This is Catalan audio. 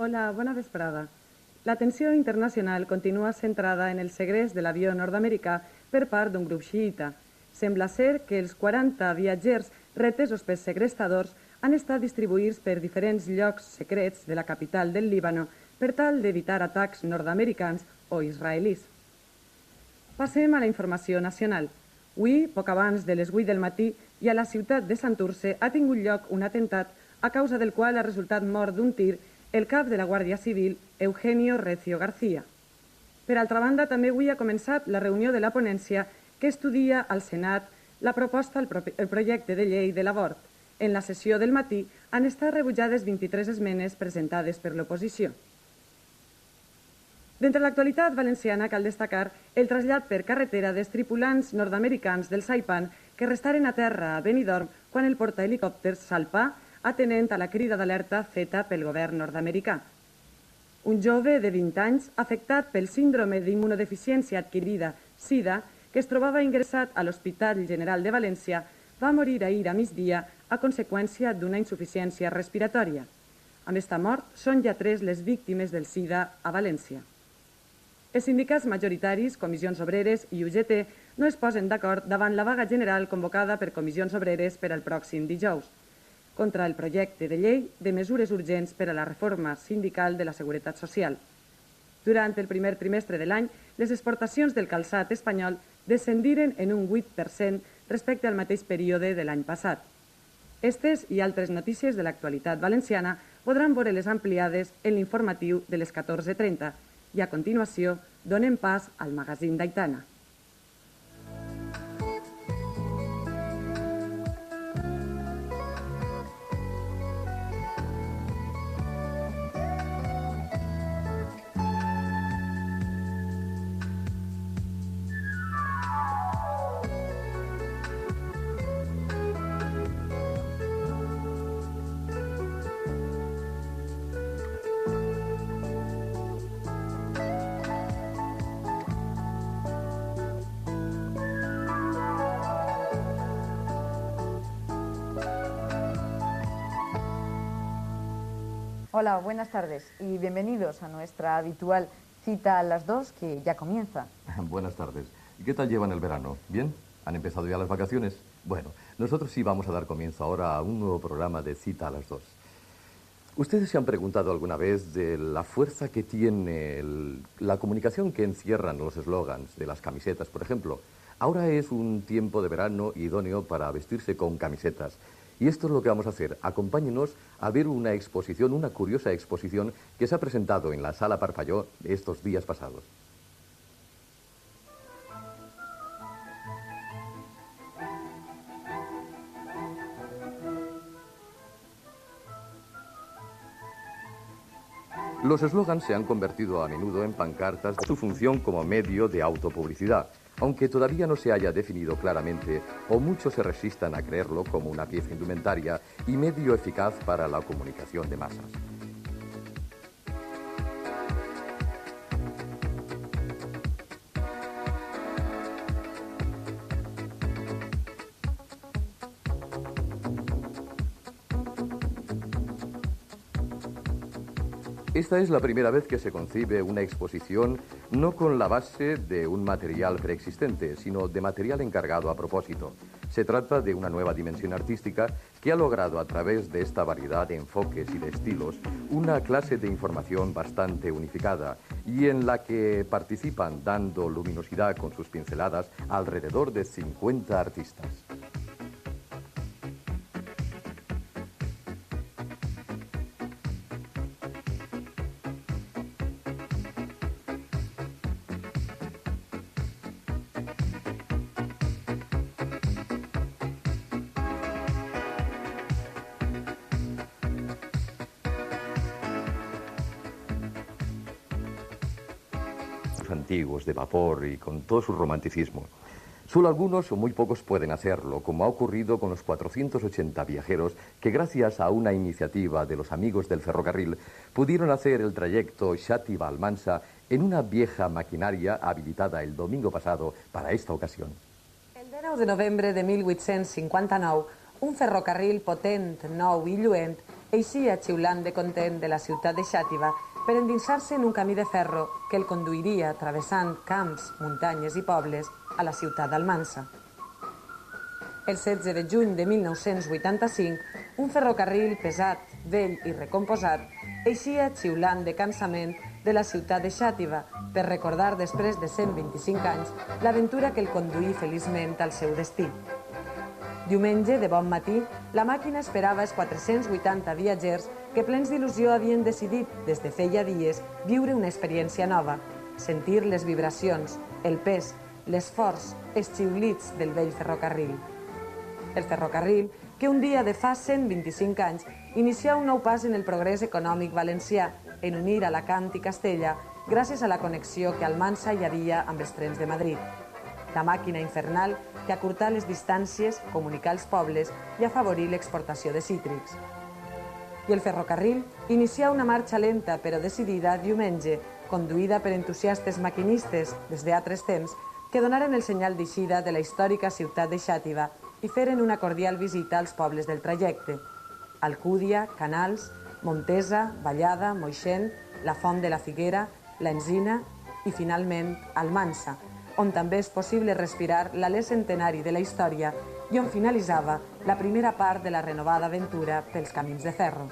Hola, bona vesprada. L'atenció internacional continua centrada en el segrest de l'avió nord-americà per part d'un grup xiïta. Sembla ser que els 40 viatgers retesos pels segrestadors han estat distribuïts per diferents llocs secrets de la capital del Líbano per tal d'evitar atacs nord-americans o israelis. Passem a la informació nacional. Avui, poc abans de les 8 del matí, i a la ciutat de Santurce ha tingut lloc un atemptat a causa del qual ha resultat mort d'un tir el cap de la Guàrdia Civil, Eugenio Recio García. Per altra banda, també avui ha començat la reunió de la ponència que estudia al Senat la proposta, el projecte de llei de l'avort. En la sessió del matí han estat rebutjades 23 esmenes presentades per l'oposició. D'entre l'actualitat valenciana cal destacar el trasllat per carretera dels tripulants nord-americans del Saipan que restaren a terra a Benidorm quan el portahelicòpters salpà atenent a la crida d'alerta feta pel govern nord-americà. Un jove de 20 anys afectat pel síndrome d'immunodeficiència adquirida, SIDA, que es trobava ingressat a l'Hospital General de València, va morir ahir a migdia a conseqüència d'una insuficiència respiratòria. Amb esta mort, són ja 3 les víctimes del SIDA a València. Els sindicats majoritaris, Comissions Obreres i UGT, no es posen d'acord davant la vaga general convocada per Comissions Obreres per al pròxim dijous, contra el projecte de llei de mesures urgents per a la reforma sindical de la Seguretat Social. Durant el primer trimestre de l'any, les exportacions del calçat espanyol descendiren en un 8% respecte al mateix període de l'any passat. Estes i altres notícies de l'actualitat valenciana podran veure-les ampliades en l'informatiu de les 14:30 i a continuació donem pas al magazín d'Aitana. Hola, buenas tardes y bienvenidos a nuestra habitual cita a las 2 que ya comienza. Buenas tardes. ¿Y qué tal llevan el verano? ¿Bien? ¿Han empezado ya las vacaciones? Bueno, nosotros sí vamos a dar comienzo ahora a un nuevo programa de Cita a las 2. ¿Ustedes se han preguntado alguna vez de la fuerza que tiene la comunicación que encierran los eslogans de las camisetas, por ejemplo? Ahora es un tiempo de verano idóneo para vestirse con camisetas. Y esto es lo que vamos a hacer. Acompáñenos a ver una exposición, una curiosa exposición que se ha presentado en la Sala Parpalló estos días pasados. Los eslogans se han convertido a menudo en pancartas de su función como medio de autopublicidad, aunque todavía no se haya definido claramente o muchos se resistan a creerlo como una pieza indumentaria y medio eficaz para la comunicación de masas. Esta es la primera vez que se concibe una exposición no con la base de un material preexistente, sino de material encargado a propósito. Se trata de una nueva dimensión artística que ha logrado a través de esta variedad de enfoques y de estilos una clase de información bastante unificada y en la que participan dando luminosidad con sus pinceladas alrededor de 50 artistas. Antiguos, de vapor y con todo su romanticismo. Solo algunos o muy pocos pueden hacerlo, como ha ocurrido con los 480 viajeros que gracias a una iniciativa de los amigos del ferrocarril pudieron hacer el trayecto Xàtiva-Almansa en una vieja maquinaria habilitada el domingo pasado para esta ocasión. El 19 de novembre de 1859, un ferrocarril potent, nou i lluent eixia xiulant de content de la ciutat de Xàtiva per endinsar-se en un camí de ferro que el conduiria travessant camps, muntanyes i pobles a la ciutat d'Almansa. El 16 de juny de 1985, un ferrocarril pesat, vell i recomposat eixia xiulant de cansament de la ciutat de Xàtiva per recordar després de 125 anys l'aventura que el conduí feliçment al seu destí. Diumenge, de bon matí, la màquina esperava els 480 viatgers que plens d'il·lusió havien decidit, des de feia dies, viure una experiència nova, sentir les vibracions, el pes, l'esforç, els xiulits del vell ferrocarril. El ferrocarril, que un dia de fa 125 anys inicia un nou pas en el progrés econòmic valencià en unir Alacant i Castella gràcies a la connexió que a Almansa hi havia amb els trens de Madrid. La màquina infernal que acurtà les distàncies, comunicà els pobles i afavorí l'exportació de cítrics. I el ferrocarril inicia una marxa lenta però decidida diumenge, conduïda per entusiastes maquinistes des d'altres temps que donaren el senyal d'eixida de la històrica ciutat de Xàtiva i feren una cordial visita als pobles del trajecte: Alcúdia, Canals, Montesa, Vallada, Moixent, la Font de la Figuera, l'Enzina i, finalment, Almansa, on també és possible respirar l'alè centenari de la història i on finalitzava la primera part de la renovada aventura pels camins de ferro.